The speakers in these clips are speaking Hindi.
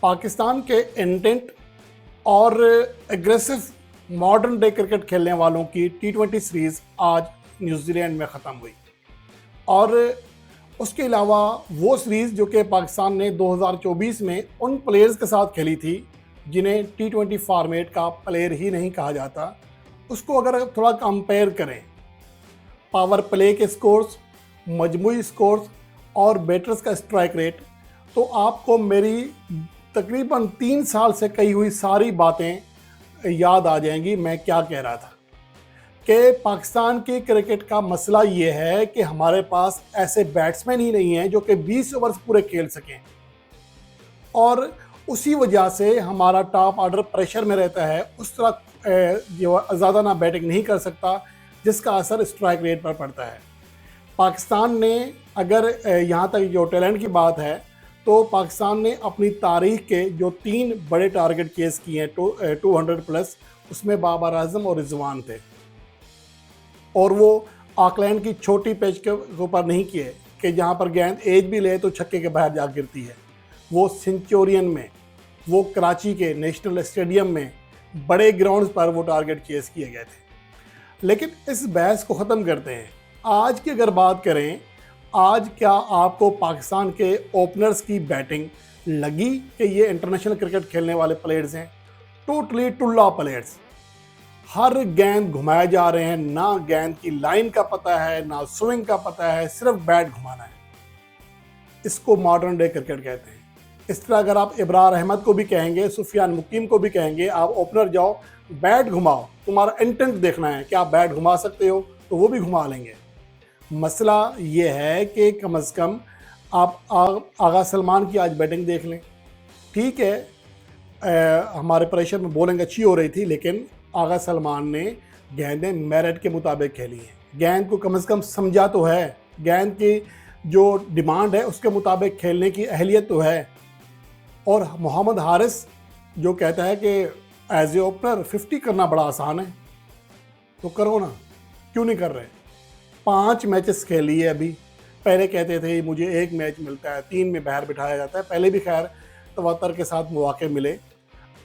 पाकिस्तान के इंटेंट और एग्रेसिव मॉडर्न डे क्रिकेट खेलने वालों की टी20 सीरीज़ आज न्यूजीलैंड में ख़त्म हुई। और उसके अलावा वो सीरीज़ जो कि पाकिस्तान ने 2024 में उन प्लेयर्स के साथ खेली थी जिन्हें टी20 फॉर्मेट का प्लेयर ही नहीं कहा जाता, उसको अगर थोड़ा कंपेयर करें पावर प्ले के स्कोर्स, मजमूई स्कोर्स और बैटर्स का स्ट्राइक रेट, तो आपको मेरी तकरीबन 3 साल से कही हुई सारी बातें याद आ जाएंगी। मैं क्या कह रहा था कि पाकिस्तान के क्रिकेट का मसला ये है कि हमारे पास ऐसे बैट्समैन ही नहीं हैं जो कि 20 ओवर्स पूरे खेल सकें, और उसी वजह से हमारा टॉप ऑर्डर प्रेशर में रहता है। उस तरह जो ज़्यादा ना बैटिंग नहीं कर सकता, जिसका असर स्ट्राइक रेट पर पड़ता है। पाकिस्तान ने अगर यहाँ तक जो टैलेंट की बात है, तो पाकिस्तान ने अपनी तारीख के जो 3 बड़े टारगेट चेस किए हैं 200 प्लस, उसमें बाबर आजम और रिजवान थे। और वो ऑकलैंड की छोटी पिच के ऊपर नहीं किए कि जहाँ पर गेंद एज भी ले तो छक्के के बाहर जा गिरती है। वो सेंचुरियन में, वो कराची के नेशनल स्टेडियम में, बड़े ग्राउंड्स पर वो टारगेट चेस किए गए थे। लेकिन इस बहस को ख़त्म करते हैं। आज की अगर बात करें, आज क्या आपको पाकिस्तान के ओपनर्स की बैटिंग लगी कि ये इंटरनेशनल क्रिकेट खेलने वाले प्लेयर्स हैं? Totally टुल्ला players. हर गेंद घुमाए जा रहे हैं, ना गेंद की लाइन का पता है, ना स्विंग का पता है, सिर्फ बैट घुमाना है। इसको मॉडर्न डे क्रिकेट कहते हैं। इस तरह अगर आप इब्रार अहमद को भी कहेंगे, सुफियान मुकीम को भी कहेंगे, आप ओपनर जाओ, बैट घुमाओ, तुम्हारा इंटेंट देखना है कि आप बैट घुमा सकते हो, तो वो भी घुमा लेंगे। मसला ये है कि कम से कम आप आगा सलमान की आज बैटिंग देख लें। ठीक है, हमारे प्रेशर में बॉलिंग अच्छी हो रही थी, लेकिन आगा सलमान ने गेंदें मेरिट के मुताबिक खेली हैं। गेंद को कम से कम समझा तो है, गेंद की जो डिमांड है उसके मुताबिक खेलने की अहलियत तो है। और मोहम्मद हारिस जो कहता है कि एज ए ओपनर 50 करना बड़ा आसान है, तो करो ना, क्यों नहीं कर रहे? 5 मैचेस खेली है अभी। पहले कहते थे मुझे 1 मैच मिलता है, 3 में बाहर बिठाया जाता है। पहले भी खैर तवातर के साथ मौके मिले,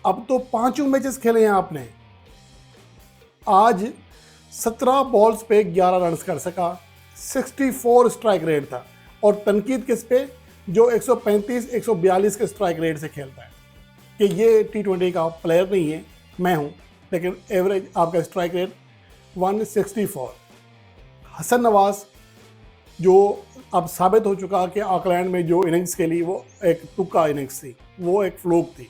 अब तो 5 मैचेस खेले हैं आपने। आज 17 बॉल्स पे 11 रन कर सका, 64 स्ट्राइक रेट था। और तनकीद किस पे? जो 135-142 के स्ट्राइक रेट से खेलता है कि ये टी20 का प्लेयर नहीं है, मैं हूँ, लेकिन एवरेज आपका स्ट्राइक रेट 164। हसन नवाज जो अब साबित हो चुका कि ऑकलैंड में जो इनिंग्स खेली वो एक तुक्का इनिंग्स थी, वो एक फ्लूक थी।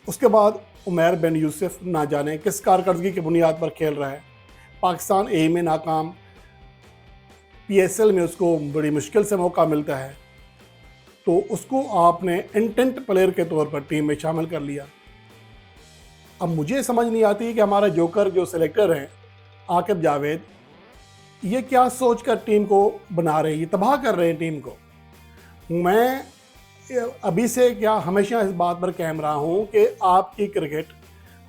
उसके बाद उमैर बिन यूसुफ ना जाने किस कारकर्दगी की बुनियाद पर खेल रहा है। पाकिस्तान ए में नाकाम, PSL में उसको बड़ी मुश्किल से मौका मिलता है, तो उसको आपने इंटेंट प्लेयर के तौर पर टीम में शामिल कर लिया। अब मुझे समझ नहीं आती कि हमारा जोकर जो सिलेक्टर हैं आकिब जावेद, ये क्या सोचकर टीम को बना रहे हैं, ये तबाह कर रहे हैं टीम को। मैं अभी से क्या हमेशा इस बात पर कायम रहा हूँ कि आपकी क्रिकेट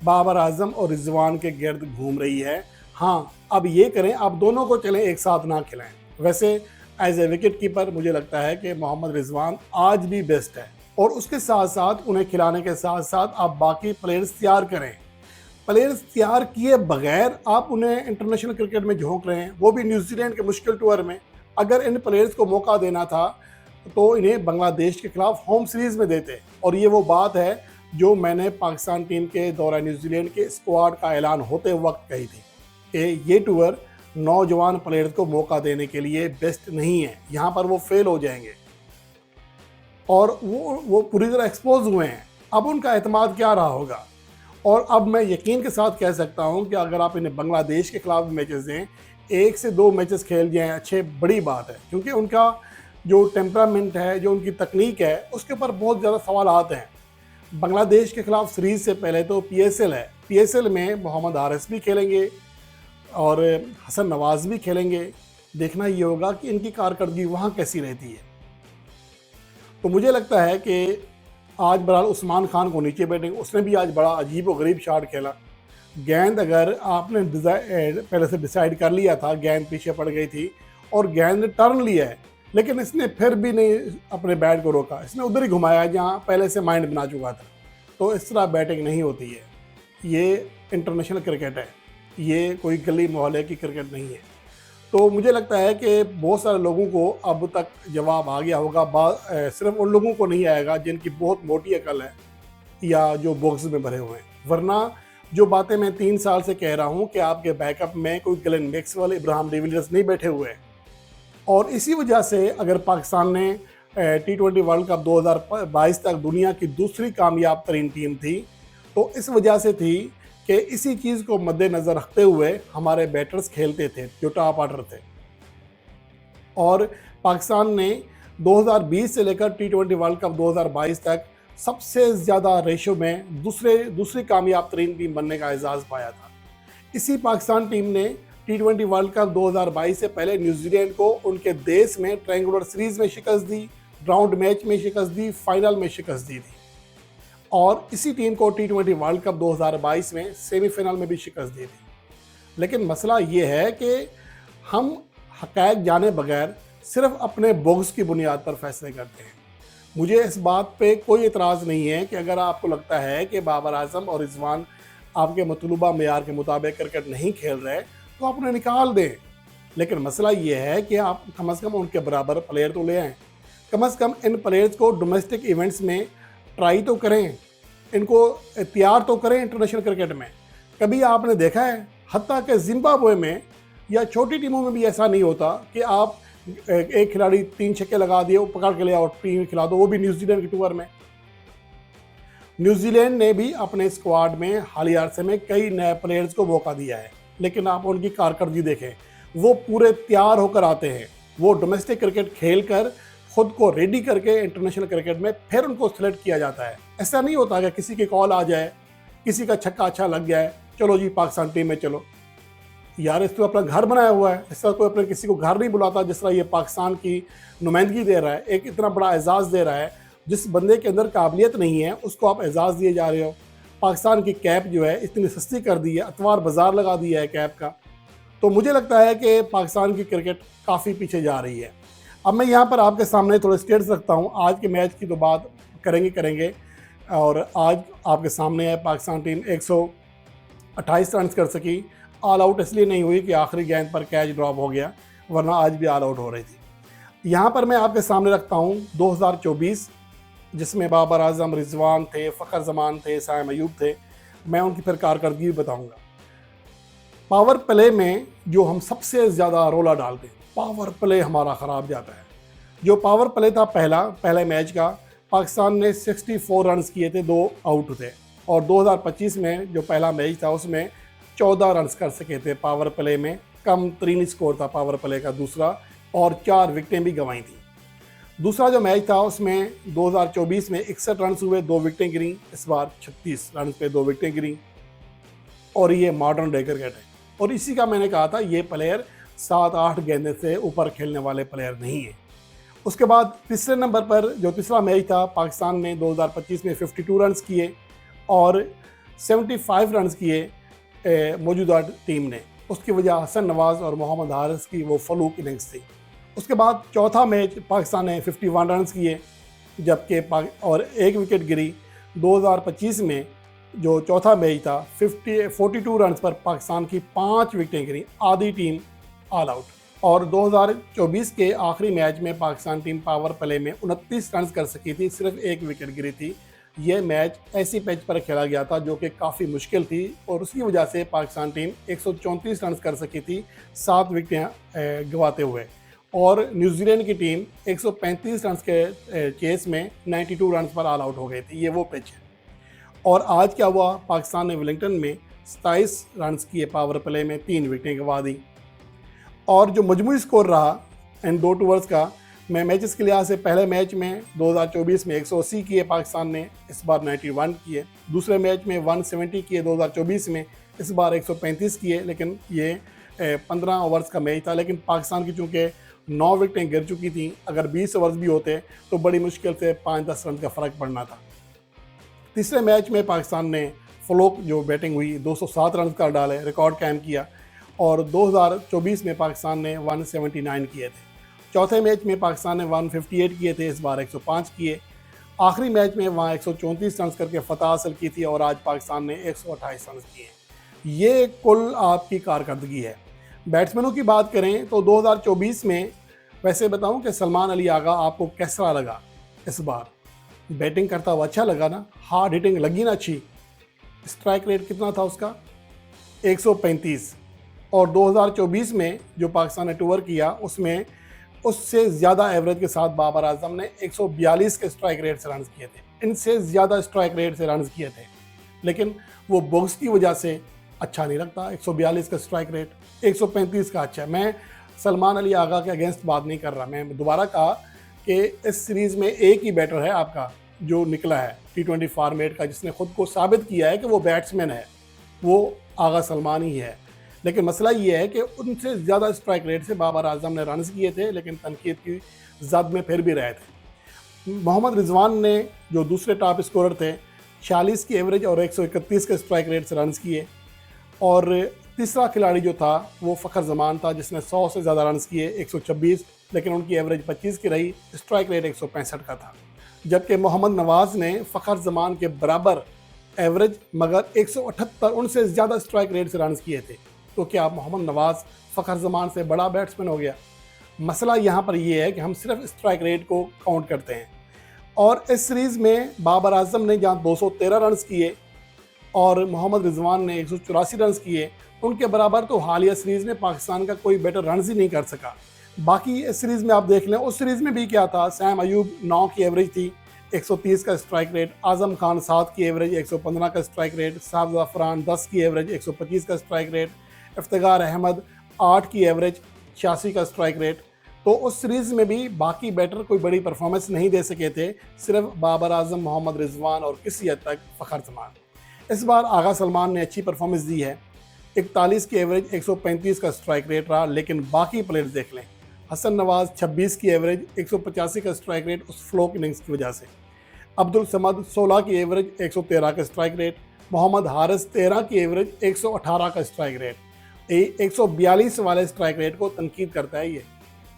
बाबर आजम और रिजवान के गिर्द घूम रही है। हाँ, अब ये करें, आप दोनों को चलें, एक साथ ना खिलाएं। वैसे एज ए विकेट कीपर मुझे लगता है कि मोहम्मद रिजवान आज भी बेस्ट है, और उसके साथ साथ उन्हें खिलाने के साथ साथ आप बाकी प्लेयर्स तैयार करें। प्लेयर्स तैयार किए बगैर आप उन्हें इंटरनेशनल क्रिकेट में झोंक रहे हैं, वो भी न्यूजीलैंड के मुश्किल टूर में। अगर इन प्लेयर्स को मौका देना था तो इन्हें बांग्लादेश के खिलाफ होम सीरीज़ में देते। और ये वो बात है जो मैंने पाकिस्तान टीम के दौरा न्यूजीलैंड के स्क्वाड का ऐलान होते वक्त कही थी कि ये टूर नौजवान प्लेयर्स को मौका देने के लिए बेस्ट नहीं है, यहाँ पर वो फेल हो जाएंगे। और वो पूरी तरह एक्सपोज हुए हैं। अब उनका एतमाद क्या रहा होगा? और अब मैं यकीन के साथ कह सकता हूं कि अगर आप इन्हें बांग्लादेश के खिलाफ मैचेस दें, 1 से 2 मैचेस खेल जाएं अच्छे, बड़ी बात है। क्योंकि उनका जो टेम्परामेंट है, जो उनकी तकनीक है, उसके ऊपर बहुत ज़्यादा सवाल आते हैं। बांग्लादेश के खिलाफ सीरीज़ से पहले तो PSL है। PSL में मोहम्मद हारिस भी खेलेंगे और हसन नवाज भी खेलेंगे। देखना ये होगा कि इनकी कारकर्दगी वहाँ कैसी रहती है। तो मुझे लगता है कि आज बहरहाल उस्मान खान को नीचे बैटिंग, उसने भी आज बड़ा अजीब व गरीब शॉट खेला। गेंद अगर आपने पहले से डिसाइड कर लिया था, गेंद पीछे पड़ गई थी और गेंद ने टर्न लिया है, लेकिन इसने फिर भी नहीं अपने बैट को रोका, इसने उधर ही घुमाया जहाँ पहले से माइंड बना चुका था। तो इस तरह बैटिंग नहीं होती है, ये इंटरनेशनल क्रिकेट है, ये कोई गली मोहल्ले की क्रिकेट नहीं है। तो मुझे लगता है कि बहुत सारे लोगों को अब तक जवाब आ गया होगा, सिर्फ उन लोगों को नहीं आएगा जिनकी बहुत मोटी अकल है या जो बॉक्स में भरे हुए हैं। वरना जो बातें मैं 3 साल से कह रहा हूँ कि आपके बैकअप में कोई ग्लेन मैक्सवेल, इब्राहिम डिविलियर्स नहीं बैठे हुए हैं। और इसी वजह से अगर पाकिस्तान ने T20 वर्ल्ड कप 2022 तक दुनिया की दूसरी कामयाब तरीन टीम थी, तो इस वजह से थी कि इसी चीज़ को मद्देनज़र रखते हुए हमारे बैटर्स खेलते थे जो टॉप ऑर्डर थे। और पाकिस्तान ने 2020 से लेकर T20 वर्ल्ड कप 2022 तक सबसे ज़्यादा रेशो में दूसरी कामयाब तरीन टीम बनने का एजाज़ पाया था। इसी पाकिस्तान टीम ने T20 वर्ल्ड कप 2022 से पहले न्यूजीलैंड को उनके देश में ट्रायंगुलर सीरीज़ में शिकस्त दी, राउंड मैच में शिकस्त दी, फाइनल में शिकस्त दी थी। और इसी टीम को T20 वर्ल्ड कप 2022 में सेमीफाइनल में भी शिकस्त दी थी। लेकिन मसला ये है कि हम हक़ाइक़ जाने बगैर सिर्फ अपने बॉक्स की बुनियाद पर फैसले करते हैं। मुझे इस बात पे कोई एतराज़ नहीं है कि अगर आपको लगता है कि बाबर आजम और रिजवान आपके मतलूबा मेयार के मुताबिक क्रिकेट नहीं खेल रहे तो आप उन्हें निकाल दें। लेकिन मसला ये है कि आप कम से कम उनके बराबर प्लेयर तो ले आएँ। कम से कम इन प्लेयर्स को डोमेस्टिक इवेंट्स में ट्राई तो करें, इनको तैयार तो करें इंटरनेशनल क्रिकेट में। कभी आपने देखा है, हत्ता कि जिम्बाब्वे में या छोटी टीमों में भी ऐसा नहीं होता कि आप एक खिलाड़ी 3 छक्के लगा दिए, वो पकड़ के ले आओ, टीम खिला दो, वो भी न्यूजीलैंड के टूर में। न्यूजीलैंड ने भी अपने स्क्वाड में हालिया अरसे में कई नए प्लेयर्स को मौका दिया है, लेकिन आप उनकी कारकर्दगी देखें, वो पूरे तैयार होकर आते हैं। वो डोमेस्टिक क्रिकेट खेल कर खुद को रेडी करके इंटरनेशनल क्रिकेट में फिर उनको सेलेक्ट किया जाता है। ऐसा नहीं होता कि किसी की कॉल आ जाए, किसी का छक्का अच्छा लग जाए, चलो जी पाकिस्तान टीम में चलो। यार इस तो अपना घर बनाया हुआ है, इस तरह कोई अपने किसी को घर नहीं बुलाता जिस तरह ये पाकिस्तान की नुमाइंदगी दे रहा है, एक इतना बड़ा एजाज़ दे रहा है। जिस बंदे के अंदर काबिलियत नहीं है उसको आप एजाज़ दिए जा रहे हो। पाकिस्तान की कैप जो है इतनी सस्ती कर दी है, अतवार बाजार लगा दिया है कैप का। तो मुझे लगता है कि पाकिस्तान की क्रिकेट काफ़ी पीछे जा रही है। अब मैं यहाँ पर आपके सामने थोड़े स्टेट्स रखता हूँ। आज के मैच की तो बात करेंगे और आज आपके सामने है पाकिस्तान टीम 128 रन कर सकी। ऑल आउट इसलिए नहीं हुई कि आखिरी गेंद पर कैच ड्रॉप हो गया, वरना आज भी ऑल आउट हो रही थी। यहाँ पर मैं आपके सामने रखता हूँ 2024, जिसमें बाबर आजम, रिजवान थे, फ़खर जमान थे, साइम अयूब थे। मैं उनकी फिर कारकर्दगी भी बताऊँगा। पावर प्ले में जो हम सबसे ज़्यादा रोला डालते हैं, पावर प्ले हमारा ख़राब जाता है। जो पावर प्ले था पहले मैच का, पाकिस्तान ने 64 रन किए थे, 2 आउट थे। और 2025 में जो पहला मैच था उसमें 14 रन कर सके थे पावर प्ले में। कम तरीन स्कोर था पावर प्ले का दूसरा, और 4 विकेटें भी गंवाई थी। दूसरा जो मैच था उसमें 2024 में 61 रन हुए, 2 विकेटें गिरी। इस बार 36 रन पे 2 विकेटें गिरी। और ये मॉडर्न डे क्रिकेट है। और इसी का मैंने कहा था, ये प्लेयर 7-8 गेंदे से ऊपर खेलने वाले प्लेयर नहीं है। उसके बाद तीसरे नंबर पर जो तीसरा मैच था, पाकिस्तान ने 2025 में 52 रन किए और 75 रन किए मौजूदा टीम ने। उसकी वजह हसन नवाज़ और मोहम्मद हारिस की वो फलूक इनिंग्स थी। उसके बाद चौथा मैच पाकिस्तान ने 51 रन किए, जबकि और 1 विकेट गिरी। 2025 में जो चौथा मैच था 42 रन पर पाकिस्तान की 5 विकेटें गिरी, आधी टीम ऑल आउट। और 2024 के आखिरी मैच में पाकिस्तान टीम पावर प्ले में 29 रन कर सकी थी, सिर्फ 1 विकेट गिरी थी। ये मैच ऐसी पिच पर खेला गया था जो कि काफ़ी मुश्किल थी, और उसकी वजह से पाकिस्तान टीम 134 रन कर सकी थी 7 विकेटें गंवाते हुए। और न्यूजीलैंड की टीम 135 रन के चेस में 92 रन पर ऑल आउट हो गई थी। ये वो पिच है। और आज क्या हुआ, पाकिस्तान ने वेलिंगटन में 27 रन किए पावर प्ले में, 3 विकेटें गंवा दी। और जो मजमूई स्कोर रहा इन 2 टूर्स का, मैं मैचेस के लिहाज से पहले मैच में 2024 में 180 किए पाकिस्तान ने, इस बार 91 किए। दूसरे मैच में 170 किए 2024 में, इस बार 135 किए। लेकिन ये 15 ओवर्स का मैच था, लेकिन पाकिस्तान की चूँकि 9 विकेटें गिर चुकी थी, अगर 20 ओवर्स भी होते तो बड़ी मुश्किल से 5-10 रन का फ़र्क पड़ना था। तीसरे मैच में पाकिस्तान ने फ्लोक जो बैटिंग हुई 207 रन का डाले, रिकॉर्ड कायम किया। और 2024 में पाकिस्तान ने 179 किए थे। चौथे मैच में पाकिस्तान ने 158 किए थे, इस बार 105 किए। आखिरी मैच में वहाँ 134 रन करके फतह हासिल की थी और आज पाकिस्तान ने 128 रन किए। ये कुल आपकी कारकर्दगी है। बैट्समैनों की बात करें तो 2024 में वैसे बताऊं कि सलमान अली आगा आपको कैसा लगा? इस बार बैटिंग करता हुआ अच्छा लगा ना? हार्ड हिटिंग लगी ना अच्छी? स्ट्राइक रेट कितना था उसका? 135। और 2024 में जो पाकिस्तान ने टूर किया उसमें उससे ज़्यादा एवरेज के साथ बाबर आजम ने 142 के स्ट्राइक रेट से रन किए थे, इनसे ज़्यादा स्ट्राइक रेट से रन किए थे, लेकिन वो बॉक्स की वजह से अच्छा नहीं लगता। 142 का स्ट्राइक रेट, 135 का अच्छा है। मैं सलमान अली आगा के अगेंस्ट बात नहीं कर रहा, मैं दोबारा कहा कि इस सीरीज़ में एक ही बैटर है आपका जो निकला है T20 फॉर्मेट का, जिसने खुद को साबित किया है कि वो बैट्समैन है, वो आगा सलमान ही है। लेकिन मसला ये है कि उनसे ज़्यादा स्ट्राइक रेट से बाबर आजम ने रन किए थे, लेकिन तनकीद की जद में फिर भी रहे थे। मोहम्मद रिजवान ने जो दूसरे टॉप स्कोरर थे, 46 की एवरेज और 131 के स्ट्राइक रेट से रन किए। और तीसरा खिलाड़ी जो था वो फ़खर जमान था, जिसने 100 से ज़्यादा रन किए, 126, लेकिन उनकी एवरेज 25 की रही, स्ट्राइक रेट 165 का था। जबकि मोहम्मद नवाज़ ने फ़खर जमान के बराबर एवरेज मगर 178 उनसे ज़्यादा स्ट्राइक रेट से रन किए थे। तो क्या मोहम्मद नवाज़ फ़खर जमान से बड़ा बैट्समैन हो गया? मसला यहाँ पर यह है कि हम सिर्फ स्ट्राइक रेट को काउंट करते हैं। और इस सीरीज़ में बाबर आजम ने जहाँ 213 रन किए और मोहम्मद रिजवान ने 184 रन किए, उनके बराबर तो हालिया सीरीज़ में पाकिस्तान का कोई बेटर रन ही नहीं कर सका। बाकी इस सीरीज़ में आप देख लें, उस सीरीज़ में भी क्या था, सैम अयूब 9 की एवरेज थी, 130 का स्ट्राइक रेट, आजम खान 7 की एवरेज, 115 का स्ट्राइक रेट, साहब ज़फ़रान 10 की एवरेज, 125 का स्ट्राइक रेट, इफ्तिखार अहमद 8 की एवरेज, 86 का स्ट्राइक रेट। तो उस सीरीज़ में भी बाकी बैटर कोई बड़ी परफॉर्मेंस नहीं दे सके थे, सिर्फ बाबर आजम, मोहम्मद रिजवान और किसी हद तक फ़खर जमान। इस बार आगा सलमान ने अच्छी परफॉर्मेंस दी है, 41 की एवरेज, 135 का स्ट्राइक रेट रहा, लेकिन बाकी प्लेयर्स देख लें, हसन नवाज़ 26 की एवरेज, 185 का स्ट्राइक रेट उस फ्लोक इनिंग्स की वजह से, अब्दुल समद 16 की एवरेज, 113 का स्ट्राइक रेट, मोहम्मद हारिस 13 की एवरेज, 118 का स्ट्राइक रेट, 142 वाले स्ट्राइक रेट को तनकीद करता है ये।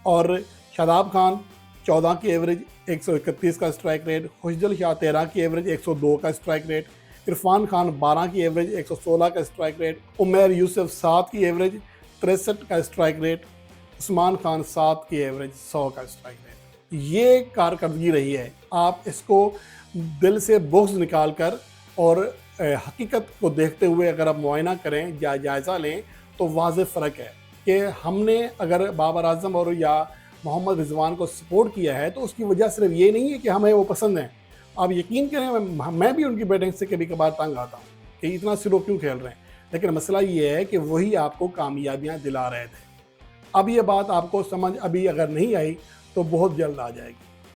और शादाब खान 14 की एवरेज, 131 का स्ट्राइक रेट, खुशदिल शाह 13 की एवरेज, 102 का स्ट्राइक रेट, इरफान खान 12 की एवरेज, 116 का स्ट्राइक रेट, उमर यूसुफ 7 की एवरेज, 63 का स्ट्राइक रेट, उस्मान खान 7 की एवरेज, 100 का स्ट्राइक रेट। ये कारकर्दगी रही है। आप इसको दिल से बुग़्ज़ निकाल कर और हकीकत को देखते हुए अगर आप मुआयना करें, जायज़ा लें, तो वाज़ेह फ़र्क है कि हमने अगर बाबर आजम और या मोहम्मद रिजवान को सपोर्ट किया है तो उसकी वजह सिर्फ ये नहीं है कि हमें वो पसंद हैं। आप यकीन करें, मैं भी उनकी बैटिंग से कभी कभार तंग आता हूँ कि इतना स्लो क्यों खेल रहे हैं, लेकिन मसला ये है कि वही आपको कामयाबियाँ दिला रहे थे। अब ये बात आपको समझ अभी अगर नहीं आई तो बहुत जल्द आ जाएगी।